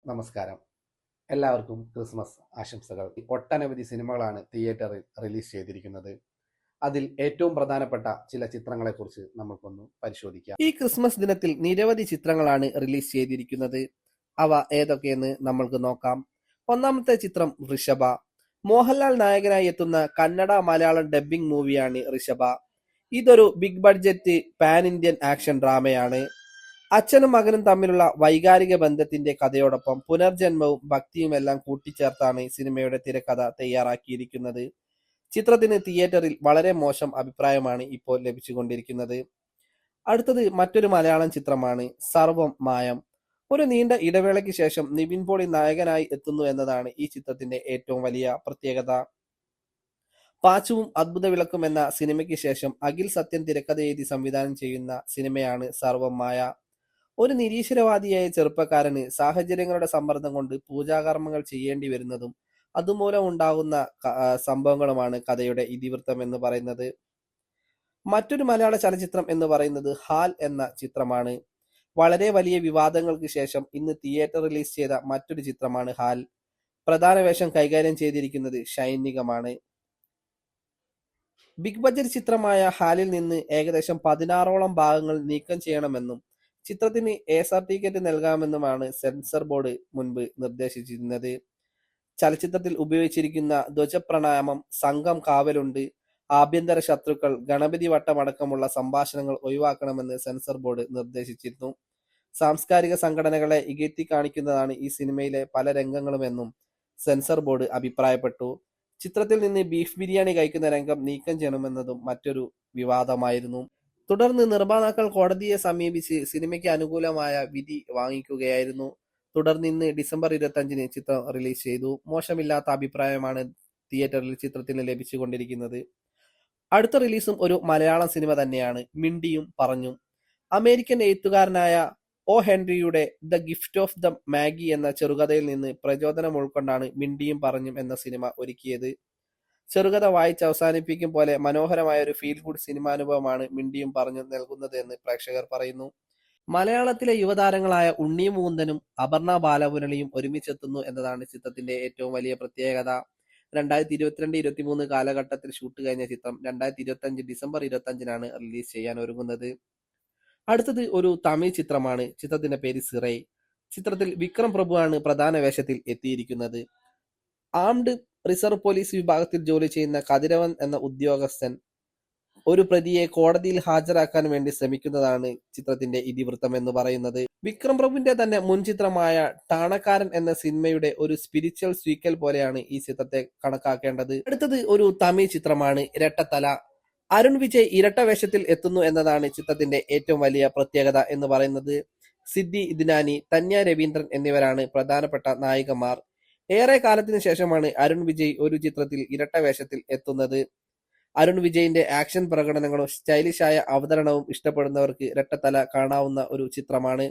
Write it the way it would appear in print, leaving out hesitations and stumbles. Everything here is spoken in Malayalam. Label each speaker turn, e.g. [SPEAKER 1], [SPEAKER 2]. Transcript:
[SPEAKER 1] നമസ്കാരം. എല്ലാവർക്കും ക്രിസ്മസ് ആശംസകൾ. ഒട്ടനവധി സിനിമകളാണ് തിയേറ്ററിൽ റിലീസ് ചെയ്തിരിക്കുന്നത്. അതിൽ ഏറ്റവും പ്രധാനപ്പെട്ട ചില ചിത്രങ്ങളെക്കുറിച്ച് നമുക്കൊന്ന് പരിശോധിക്കാം. ഈ ക്രിസ്മസ് ദിനത്തിൽ നിരവധി ചിത്രങ്ങളാണ് റിലീസ് ചെയ്തിരിക്കുന്നത്. അവ ഏതൊക്കെയെന്ന് നമ്മൾക്ക് നോക്കാം. ഒന്നാമത്തെ ചിത്രം ഋഷഭ. മോഹൻലാൽ നായകനായി എത്തുന്ന കന്നഡ മലയാളം ഡബ്ബിംഗ് മൂവിയാണ് ഋഷഭ. ഇതൊരു big budget pan Indian action ഡ്രാമയാണ്. അച്ഛനും മകനും തമ്മിലുള്ള വൈകാരിക ബന്ധത്തിന്റെ കഥയോടൊപ്പം പുനർജന്മവും ഭക്തിയുമെല്ലാം കൂട്ടിച്ചേർത്താണ് സിനിമയുടെ തിരക്കഥ തയ്യാറാക്കിയിരിക്കുന്നത്. ചിത്രത്തിന് തിയേറ്ററിൽ വളരെ മോശം അഭിപ്രായമാണ് ഇപ്പോൾ ലഭിച്ചുകൊണ്ടിരിക്കുന്നത്. അടുത്തത് മറ്റൊരു മലയാളം ചിത്രമാണ് സർവം മായം. ഒരു നീണ്ട ഇടവേളയ്ക്ക് ശേഷം നിവിൻ പോളി നായകനായി എത്തുന്നു എന്നതാണ് ഈ ചിത്രത്തിന്റെ ഏറ്റവും വലിയ പ്രത്യേകത. പാച്ചുവും അദ്ഭുത വിളക്കും എന്ന സിനിമയ്ക്ക് ശേഷം അഖിൽ സത്യൻ തിരക്കഥ എഴുതി സംവിധാനം ചെയ്യുന്ന സിനിമയാണ് സർവം മായ. ഒരു നിരീശ്വരവാദിയായ ചെറുപ്പക്കാരന് സാഹചര്യങ്ങളുടെ സമ്മർദ്ദം കൊണ്ട് പൂജാകർമ്മങ്ങൾ ചെയ്യേണ്ടി വരുന്നതും അതുമൂലം ഉണ്ടാകുന്ന സംഭവങ്ങളുമാണ് കഥയുടെ ഇതിവൃത്തം എന്ന് പറയുന്നത്. മറ്റൊരു മലയാള ചലച്ചിത്രം എന്ന് പറയുന്നത് ഹാൽ എന്ന ചിത്രമാണ്. വളരെ വലിയ വിവാദങ്ങൾക്ക് ശേഷം ഇന്ന് തിയേറ്റർ റിലീസ് ചെയ്ത മറ്റൊരു ചിത്രമാണ് ഹാൽ. പ്രധാന വേഷം കൈകാര്യം ചെയ്തിരിക്കുന്നത് ഷൈനികമാണ്. ബിഗ് ബഡ്ജറ്റ് ചിത്രമായ ഹാലിൽ നിന്ന് ഏകദേശം 16ഓളം ഭാഗങ്ങൾ നീക്കം ചെയ്യണമെന്നും ചിത്രത്തിന് ASR ടിക്കറ്റ് നൽകാമെന്നുമാണ് സെൻസർ ബോർഡ് മുൻപ് നിർദ്ദേശിച്ചിരുന്നത്. ചലച്ചിത്രത്തിൽ ഉപയോഗിച്ചിരിക്കുന്ന ധ്വജപ്രണാമം, സംഘം കാവലുണ്ട്, ആഭ്യന്തര ശത്രുക്കൾ, ഗണപതി വട്ടം അടക്കമുള്ള സംഭാഷണങ്ങൾ ഒഴിവാക്കണമെന്ന് സെൻസർ ബോർഡ് നിർദ്ദേശിച്ചിരുന്നു. സാംസ്കാരിക സംഘടനകളെ ഇകഴ്ത്തി കാണിക്കുന്നതാണ് ഈ സിനിമയിലെ പല രംഗങ്ങളുമെന്നും സെൻസർ ബോർഡ് അഭിപ്രായപ്പെട്ടു. ചിത്രത്തിൽ നിന്ന് ബീഫ് ബിരിയാണി കഴിക്കുന്ന രംഗം നീക്കം ചെയ്യണമെന്നതും മറ്റൊരു വിവാദമായിരുന്നു. തുടർന്ന് നിർമ്മാതാക്കൾ കോടതിയെ സമീപിച്ച് സിനിമയ്ക്ക് അനുകൂലമായ വിധി വാങ്ങിക്കുകയായിരുന്നു. തുടർന്ന് ഇന്ന് ഡിസംബർ 25-ന് ചിത്രം റിലീസ് ചെയ്തു. മോശമില്ലാത്ത അഭിപ്രായമാണ് തിയേറ്ററിൽ ചിത്രത്തിന് ലഭിച്ചുകൊണ്ടിരിക്കുന്നത്. അടുത്ത റിലീസും ഒരു മലയാളം സിനിമ തന്നെയാണ്, മിണ്ടിയും പറഞ്ഞും. അമേരിക്കൻ എഴുത്തുകാരനായ ഹെൻറിയുടെ the gift of the Magi എന്ന ചെറുകഥയിൽ നിന്ന് പ്രചോദനം ഉൾക്കൊണ്ടാണ് മിണ്ടിയും പറഞ്ഞും എന്ന സിനിമ ഒരുക്കിയത്. ചെറുകഥ വായിച്ച് അവസാനിപ്പിക്കും പോലെ മനോഹരമായ ഒരു ഫീൽ ഗുഡ് സിനിമാനുഭവമാണ് മിണ്ടിയും പറഞ്ഞു നൽകുന്നത് എന്ന് പ്രേക്ഷകർ പറയുന്നു. മലയാളത്തിലെ യുവതാരങ്ങളായ ഉണ്ണി മുകുന്ദനും അപർണ ബാലമുരളിയും ഒരുമിച്ചെത്തുന്നു എന്നതാണ് ചിത്രത്തിന്റെ ഏറ്റവും വലിയ പ്രത്യേകത. 2022-23 കാലഘട്ടത്തിൽ ഷൂട്ട് കഴിഞ്ഞ ചിത്രം 2025 ഡിസംബർ 25-നാണ് റിലീസ് ചെയ്യാൻ ഒരുങ്ങുന്നത്. അടുത്തത് ഒരു തമിഴ് ചിത്രമാണ്. ചിത്രത്തിന്റെ പേര് സിറൈ. ചിത്രത്തിൽ വിക്രം പ്രഭുവാണ് പ്രധാന വേഷത്തിൽ എത്തിയിരിക്കുന്നത്. ആംഡ് റിസർവ് പോലീസ് വിഭാഗത്തിൽ ജോലി ചെയ്യുന്ന കതിരവൻ എന്ന ഉദ്യോഗസ്ഥൻ ഒരു പ്രതിയെ കോടതിയിൽ ഹാജരാക്കാൻ വേണ്ടി ശ്രമിക്കുന്നതാണ് ചിത്രത്തിന്റെ ഇതിവൃത്തം എന്ന് പറയുന്നത്. വിക്രം പ്രഭുവിന്റെ തന്നെ മുൻ ചിത്രമായ ടാണക്കാരൻ എന്ന സിനിമയുടെ ഒരു സ്പിരിച്വൽ സ്വീക്കൽ പോലെയാണ് ഈ ചിത്രത്തെ കണക്കാക്കേണ്ടത്. അടുത്തത് ഒരു തമിഴ് ചിത്രമാണ് ഇരട്ടത്തല. അരുൺ വിജയ് ഇരട്ട വേഷത്തിൽ എത്തുന്നു എന്നതാണ് ചിത്രത്തിന്റെ ഏറ്റവും വലിയ പ്രത്യേകത എന്ന് പറയുന്നത്. സിദ്ധി ഇദ്നാനി, തന്യ രവീന്ദ്രൻ എന്നിവരാണ് പ്രധാനപ്പെട്ട നായികമാർ. ഏറെ കാലത്തിന് ശേഷമാണ് അരുൺ വിജയ് ഒരു ചിത്രത്തിൽ ഇരട്ട വേഷത്തിൽ എത്തുന്നത്. അരുൺ വിജയിന്റെ ആക്ഷൻ പ്രകടനങ്ങളും സ്റ്റൈലിഷായ അവതരണവും ഇഷ്ടപ്പെടുന്നവർക്ക് ഇരട്ടത്തല കാണാവുന്ന ഒരു ചിത്രമാണ്.